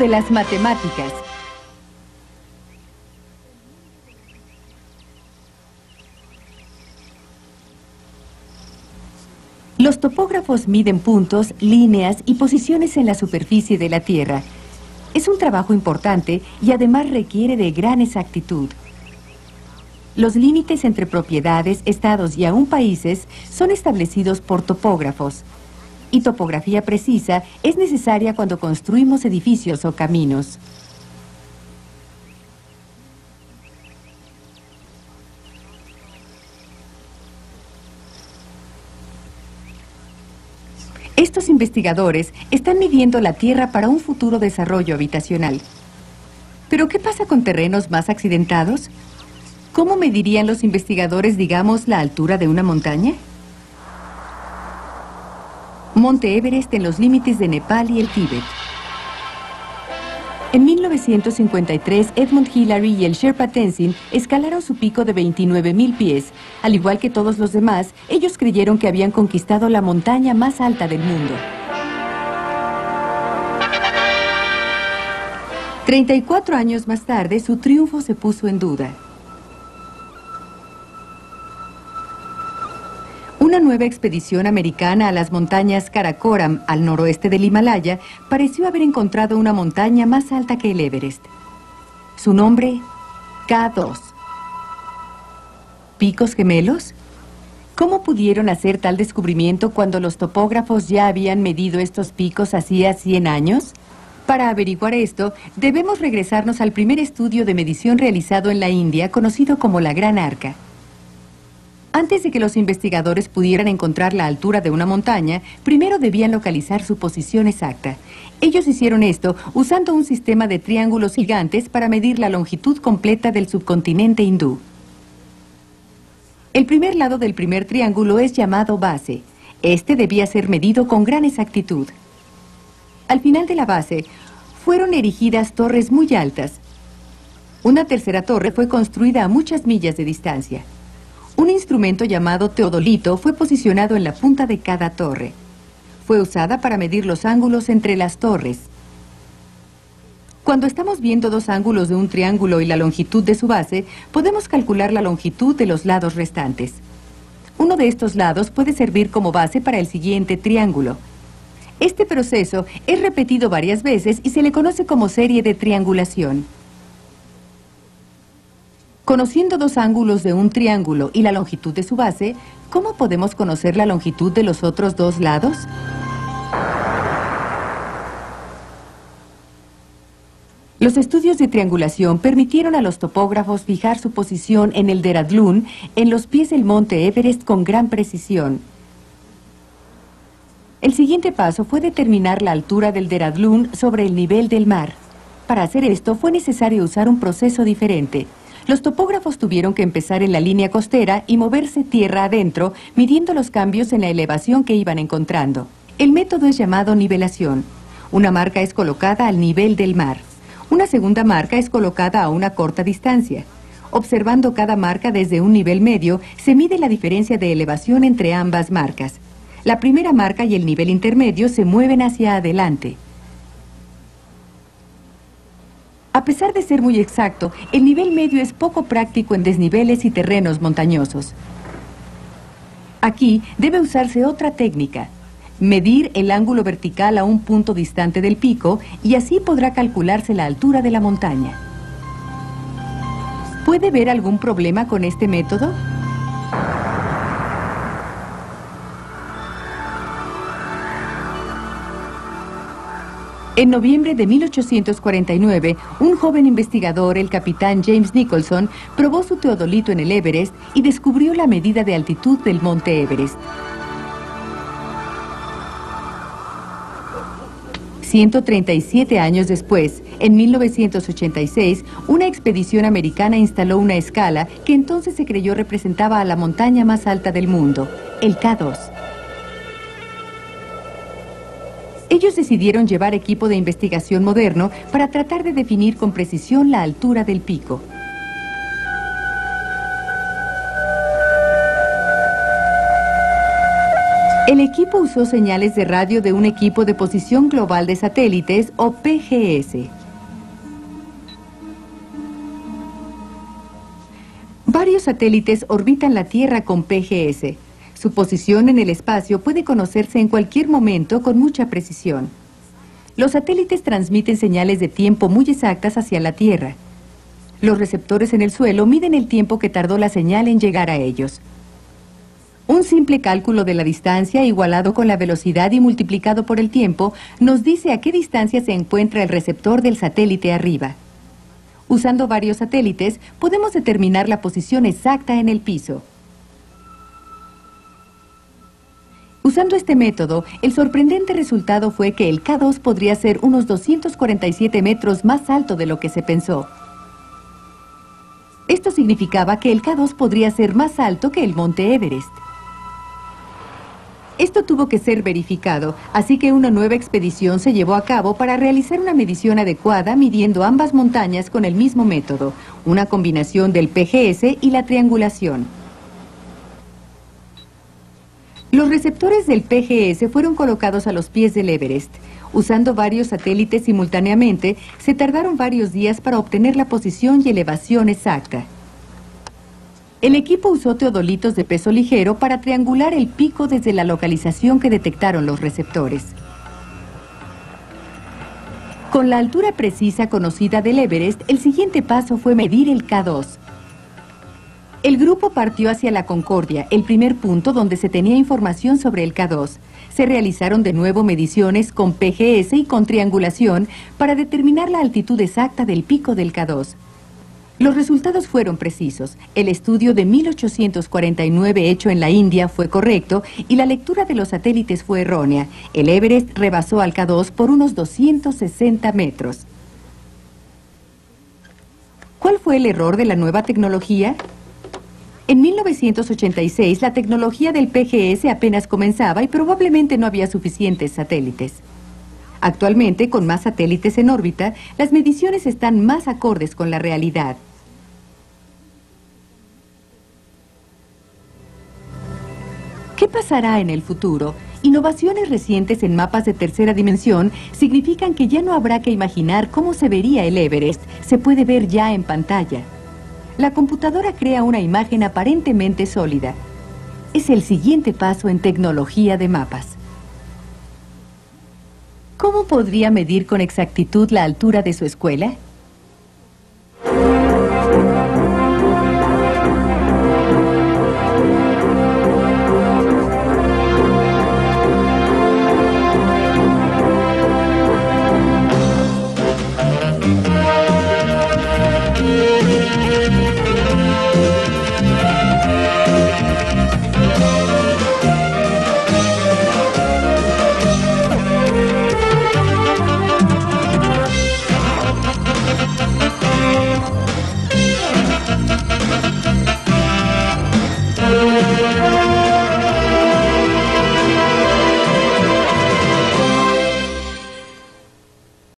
de las matemáticas. Los topógrafos miden puntos, líneas y posiciones en la superficie de la Tierra. Es un trabajo importante y además requiere de gran exactitud. Los límites entre propiedades, estados y aún países son establecidos por topógrafos. Y topografía precisa es necesaria cuando construimos edificios o caminos. Estos investigadores están midiendo la Tierra para un futuro desarrollo habitacional. ¿Pero qué pasa con terrenos más accidentados? ¿Cómo medirían los investigadores, digamos, la altura de una montaña? Monte Everest en los límites de Nepal y el Tíbet. En 1953, Edmund Hillary y el Sherpa Tenzin escalaron su pico de 29,000 pies. Al igual que todos los demás, ellos creyeron que habían conquistado la montaña más alta del mundo. 34 años más tarde, su triunfo se puso en duda. Una nueva expedición americana a las montañas Karakoram, al noroeste del Himalaya, pareció haber encontrado una montaña más alta que el Everest. Su nombre, K2. ¿Picos gemelos? ¿Cómo pudieron hacer tal descubrimiento cuando los topógrafos ya habían medido estos picos hacía 100 años? Para averiguar esto, debemos regresarnos al primer estudio de medición realizado en la India, conocido como la Gran Arca. Antes de que los investigadores pudieran encontrar la altura de una montaña, primero debían localizar su posición exacta. Ellos hicieron esto usando un sistema de triángulos gigantes para medir la longitud completa del subcontinente hindú. El primer lado del primer triángulo es llamado base. Este debía ser medido con gran exactitud. Al final de la base, fueron erigidas torres muy altas. Una tercera torre fue construida a muchas millas de distancia. Un instrumento llamado teodolito fue posicionado en la punta de cada torre. Fue usada para medir los ángulos entre las torres. Cuando estamos viendo dos ángulos de un triángulo y la longitud de su base, podemos calcular la longitud de los lados restantes. Uno de estos lados puede servir como base para el siguiente triángulo. Este proceso es repetido varias veces y se le conoce como serie de triangulación. Conociendo dos ángulos de un triángulo y la longitud de su base, ¿cómo podemos conocer la longitud de los otros dos lados? Los estudios de triangulación permitieron a los topógrafos fijar su posición en el Dehradún, en los pies del monte Everest, con gran precisión. El siguiente paso fue determinar la altura del Dehradún sobre el nivel del mar. Para hacer esto fue necesario usar un proceso diferente. Los topógrafos tuvieron que empezar en la línea costera y moverse tierra adentro, midiendo los cambios en la elevación que iban encontrando. El método es llamado nivelación. Una marca es colocada al nivel del mar. Una segunda marca es colocada a una corta distancia. Observando cada marca desde un nivel medio, se mide la diferencia de elevación entre ambas marcas. La primera marca y el nivel intermedio se mueven hacia adelante. A pesar de ser muy exacto, el nivel medio es poco práctico en desniveles y terrenos montañosos. Aquí debe usarse otra técnica: medir el ángulo vertical a un punto distante del pico, y así podrá calcularse la altura de la montaña. ¿Puede ver algún problema con este método? En noviembre de 1849, un joven investigador, el capitán James Nicholson, probó su teodolito en el Everest y descubrió la medida de altitud del monte Everest. 137 años después, en 1986, una expedición americana instaló una escala que entonces se creyó representaba a la montaña más alta del mundo, el K2. Ellos decidieron llevar equipo de investigación moderno para tratar de definir con precisión la altura del pico. El equipo usó señales de radio de un equipo de posición global de satélites, o PGS. Varios satélites orbitan la Tierra con PGS. Su posición en el espacio puede conocerse en cualquier momento con mucha precisión. Los satélites transmiten señales de tiempo muy exactas hacia la Tierra. Los receptores en el suelo miden el tiempo que tardó la señal en llegar a ellos. Un simple cálculo de la distancia igualado con la velocidad y multiplicado por el tiempo nos dice a qué distancia se encuentra el receptor del satélite arriba. Usando varios satélites, podemos determinar la posición exacta en el piso. Usando este método, el sorprendente resultado fue que el K2 podría ser unos 247 metros más alto de lo que se pensó. Esto significaba que el K2 podría ser más alto que el Monte Everest. Esto tuvo que ser verificado, así que una nueva expedición se llevó a cabo para realizar una medición adecuada midiendo ambas montañas con el mismo método, una combinación del PGS y la triangulación. Los receptores del PGS fueron colocados a los pies del Everest. Usando varios satélites simultáneamente, se tardaron varios días para obtener la posición y elevación exacta. El equipo usó teodolitos de peso ligero para triangular el pico desde la localización que detectaron los receptores. Con la altura precisa conocida del Everest, el siguiente paso fue medir el K2. El grupo partió hacia la Concordia, el primer punto donde se tenía información sobre el K2. Se realizaron de nuevo mediciones con PGS y con triangulación para determinar la altitud exacta del pico del K2. Los resultados fueron precisos. El estudio de 1849 hecho en la India fue correcto y la lectura de los satélites fue errónea. El Everest rebasó al K2 por unos 260 metros. ¿Cuál fue el error de la nueva tecnología? En 1986, la tecnología del PGS apenas comenzaba y probablemente no había suficientes satélites. Actualmente, con más satélites en órbita, las mediciones están más acordes con la realidad. ¿Qué pasará en el futuro? Innovaciones recientes en mapas de tercera dimensión significan que ya no habrá que imaginar cómo se vería el Everest, se puede ver ya en pantalla. La computadora crea una imagen aparentemente sólida. Es el siguiente paso en tecnología de mapas. ¿Cómo podría medir con exactitud la altura de su escuela?